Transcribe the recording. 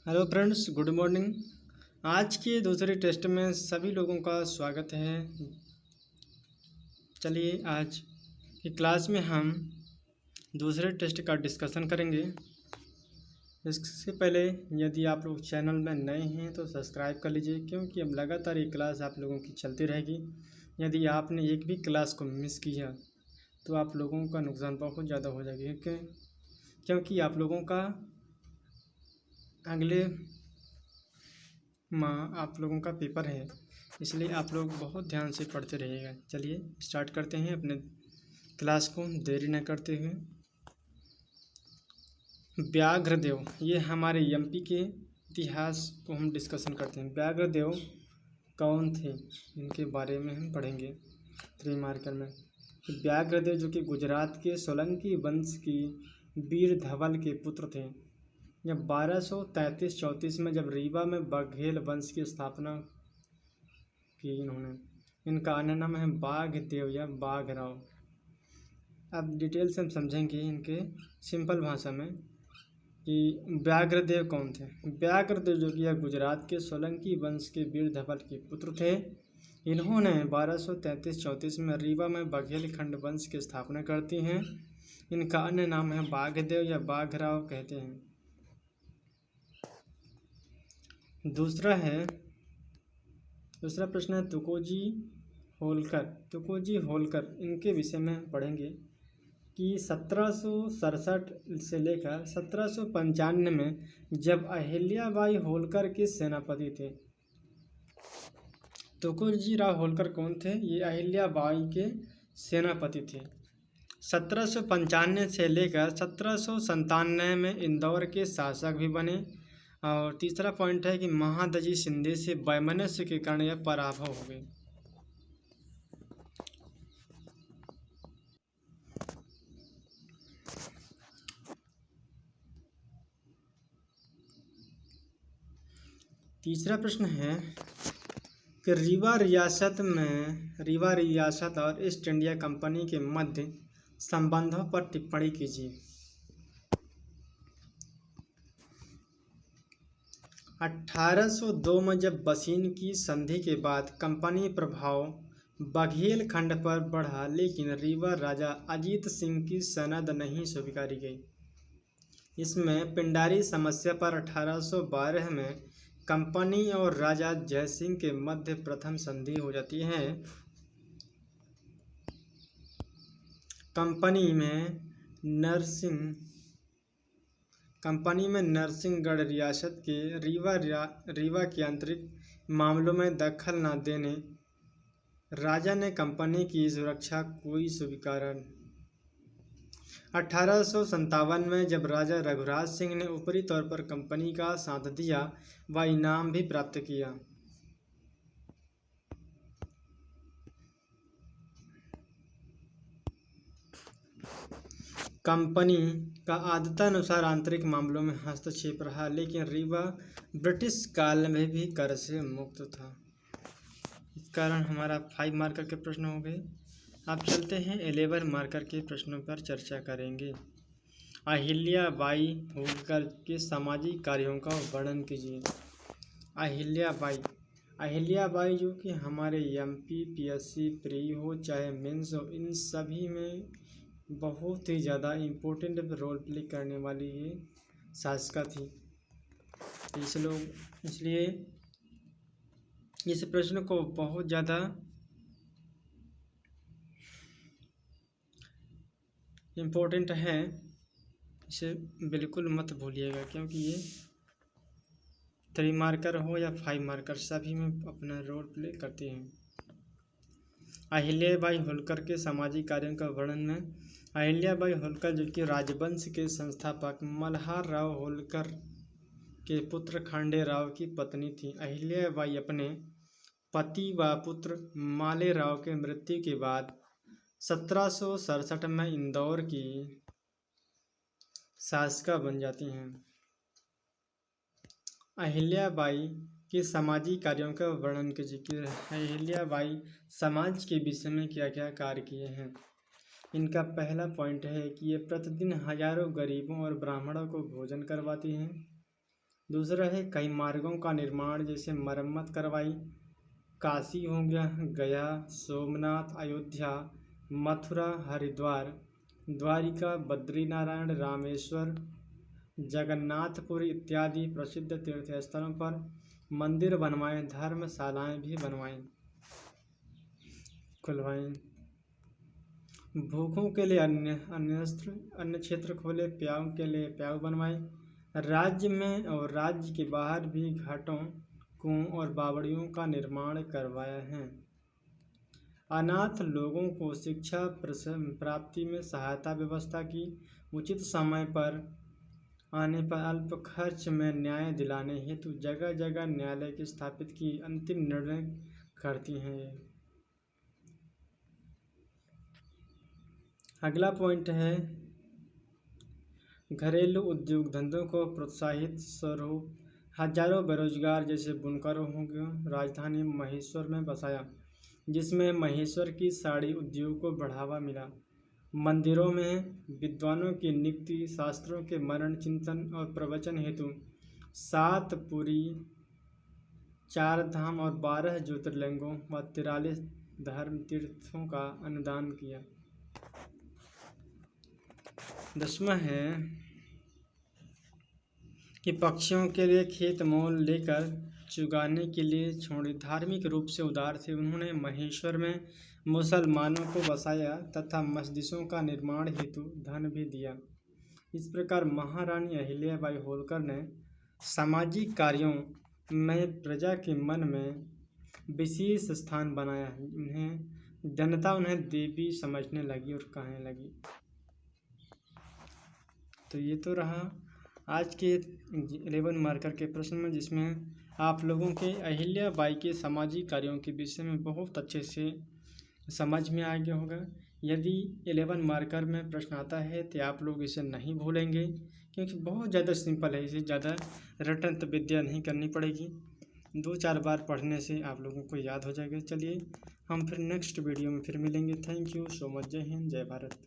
Hello friends, good morning. आज के दूसरे टेस्ट में सभी लोगों का स्वागत है। चलिए आज की क्लास में हम दूसरे टेस्ट का डिस्कशन करेंगे। इससे पहले यदि आप लोग चैनल में नए हैं तो सब्सक्राइब कर लीजिए, क्योंकि अब लगातार ये क्लास आप लोगों की चलती रहेगी। यदि आपने एक भी क्लास को मिस किया तो आप लोगों का नुकसान बहुत ज़्यादा हो जाएगा, क्योंकि आप लोगों का अगले माह आप लोगों का पेपर है, इसलिए आप लोग बहुत ध्यान से पढ़ते रहिएगा। चलिए स्टार्ट करते हैं अपने क्लास को देरी न करते हुए। व्याघ्रदेव, ये हमारे एमपी के इतिहास को हम डिस्कशन करते हैं। व्याघ्रदेव कौन थे, इनके बारे में हम पढ़ेंगे 3 मार्कर में। व्याघ्रदेव जो कि गुजरात के सोलंकी वंश की वीर धवल के पुत्र थे। जब 1233-34 में जब रीवा में बघेल वंश की स्थापना की इन्होंने। इनका अन्य नाम है बाघदेव या बाघराव। अब डिटेल से हम समझेंगे इनके सिंपल भाषा में कि व्याघ्रदेव कौन थे। व्याघ्रदेव जो कि गुजरात के सोलंकी वंश के वीर धवल के पुत्र थे। इन्होंने 1233-34 में रीवा में बघेल खंड वंश की स्थापना करती हैं। इनका अन्य नाम है बाघदेव या बाघराव कहते हैं। दूसरा प्रश्न है तुकोजी होलकर। इनके विषय में पढ़ेंगे कि 1767 से लेकर 1795 में जब अहिल्याबाई होलकर के सेनापति थे। तुकोजी राव होलकर कौन थे? ये अहिल्याबाई के सेनापति थे। 1795 से लेकर 1797 में इंदौर के शासक भी बने। और तीसरा पॉइंट है कि महादजी शिंदे से वैमनस्य के कारण यह पराभव हो गए। तीसरा प्रश्न है कि रीवा रियासत और ईस्ट इंडिया कंपनी के मध्य संबंधों पर टिप्पणी कीजिए। 1802 में जब बसीन की संधि के बाद कंपनी प्रभाव बघेल खंड पर बढ़ा, लेकिन रीवा राजा अजीत सिंह की सनद नहीं स्वीकारी गई। इसमें पिंडारी समस्या पर 1812 में कंपनी और राजा जयसिंह के मध्य प्रथम संधि हो जाती है। कंपनी में नरसिंहगढ़ रियासत के रीवा के आंतरिक मामलों में दखल न देने राजा ने कंपनी की सुरक्षा कोई स्वीकारा। 1857 में जब राजा रघुराज सिंह ने ऊपरी तौर पर कंपनी का साथ दिया व इनाम भी प्राप्त किया। कंपनी का आदतानुसार आंतरिक मामलों में हस्तक्षेप रहा, लेकिन रीवा ब्रिटिश काल में भी कर से मुक्त था। इस कारण हमारा 5 मार्कर के प्रश्न हो गए। अब चलते हैं 11 मार्कर के प्रश्नों पर चर्चा करेंगे। अहिल्याबाई होलकर के सामाजिक कार्यों का वर्णन कीजिए। अहिल्याबाई जो कि हमारे एमपी पीएससी प्री हो चाहे मेंस हो, इन सभी में बहुत ही ज़्यादा इम्पोर्टेंट रोल प्ले करने वाली ये शासिका थी। इसलिए इस प्रश्न को बहुत ज़्यादा इम्पोर्टेंट है, इसे बिल्कुल मत भूलिएगा, क्योंकि ये 3 मार्कर हो या 5 मार्कर सभी में अपना रोल प्ले करती हैं। अहिल्याबाई होलकर के सामाजिक कार्यों का वर्णन में अहिल्याबाई होलकर जो कि राजवंश के संस्थापक मल्हार राव होलकर के पुत्र खांडे राव की पत्नी थी। अहिल्याबाई अपने पति व पुत्र माले राव के मृत्यु के बाद 1767 में इंदौर की शासिका बन जाती हैं। अहिल्याबाई के सामाजिक कार्यों का वर्णन कीजिए। अहिल्याबाई समाज के विषय में क्या क्या कार्य किए हैं। इनका पहला पॉइंट है कि ये प्रतिदिन हजारों गरीबों और ब्राह्मणों को भोजन करवाती हैं। दूसरा है कई मार्गों का निर्माण जैसे मरम्मत करवाई। काशी हो गया, गया, सोमनाथ, अयोध्या, मथुरा, हरिद्वार, द्वारिका, बद्रीनारायण, रामेश्वर, जगन्नाथपुरी इत्यादि प्रसिद्ध तीर्थ स्थलों पर मंदिर बनवाए, धर्मशालाएं भी बनवाई खुलवाई। भूखों के लिए अन्य क्षेत्र खोले, प्याऊ के लिए प्याऊ बनवाए। राज्य में और राज्य के बाहर भी घाटों, कुओं और बावड़ियों का निर्माण करवाया है। अनाथ लोगों को शिक्षा प्राप्ति में सहायता व्यवस्था की। उचित समय पर आने पर अल्प खर्च में न्याय दिलाने हेतु जगह जगह न्यायालय की स्थापित की। अंतिम निर्णय करती हैं ये। अगला पॉइंट है घरेलू उद्योग धंधों को प्रोत्साहित स्वरूप हजारों बेरोजगार जैसे बुनकरों को राजधानी महेश्वर में बसाया, जिसमें महेश्वर की साड़ी उद्योग को बढ़ावा मिला। मंदिरों में विद्वानों की नियुक्ति, शास्त्रों के मनन चिंतन और प्रवचन हेतु 7 पुरी, 4 धाम और 12 ज्योतिर्लिंगों व 43 धर्म तीर्थों का अनुदान किया। 10वां है कि पक्षियों के लिए खेत मोल लेकर चुगाने के लिए छोड़े। धार्मिक रूप से उदार थे, उन्होंने महेश्वर में मुसलमानों को बसाया तथा मस्जिदों का निर्माण हेतु धन भी दिया। इस प्रकार महारानी अहिल्याबाई होलकर ने सामाजिक कार्यों में प्रजा के मन में विशेष स्थान बनाया। जनता उन्हें देवी समझने लगी और कहने लगी। तो ये तो रहा आज के 11 मार्कर के प्रश्न में, जिसमें आप लोगों के अहिल्याबाई के सामाजिक कार्यों के विषय में बहुत अच्छे से समझ में आ गया होगा। यदि 11 मार्कर में प्रश्न आता है तो आप लोग इसे नहीं भूलेंगे, क्योंकि बहुत ज़्यादा सिंपल है, इसे ज़्यादा रटन विद्या नहीं करनी पड़ेगी। 2-4 बार पढ़ने से आप लोगों को याद हो जाएगा। चलिए हम फिर नेक्स्ट वीडियो में फिर मिलेंगे। Thank you so much. जय हिंद, जय भारत।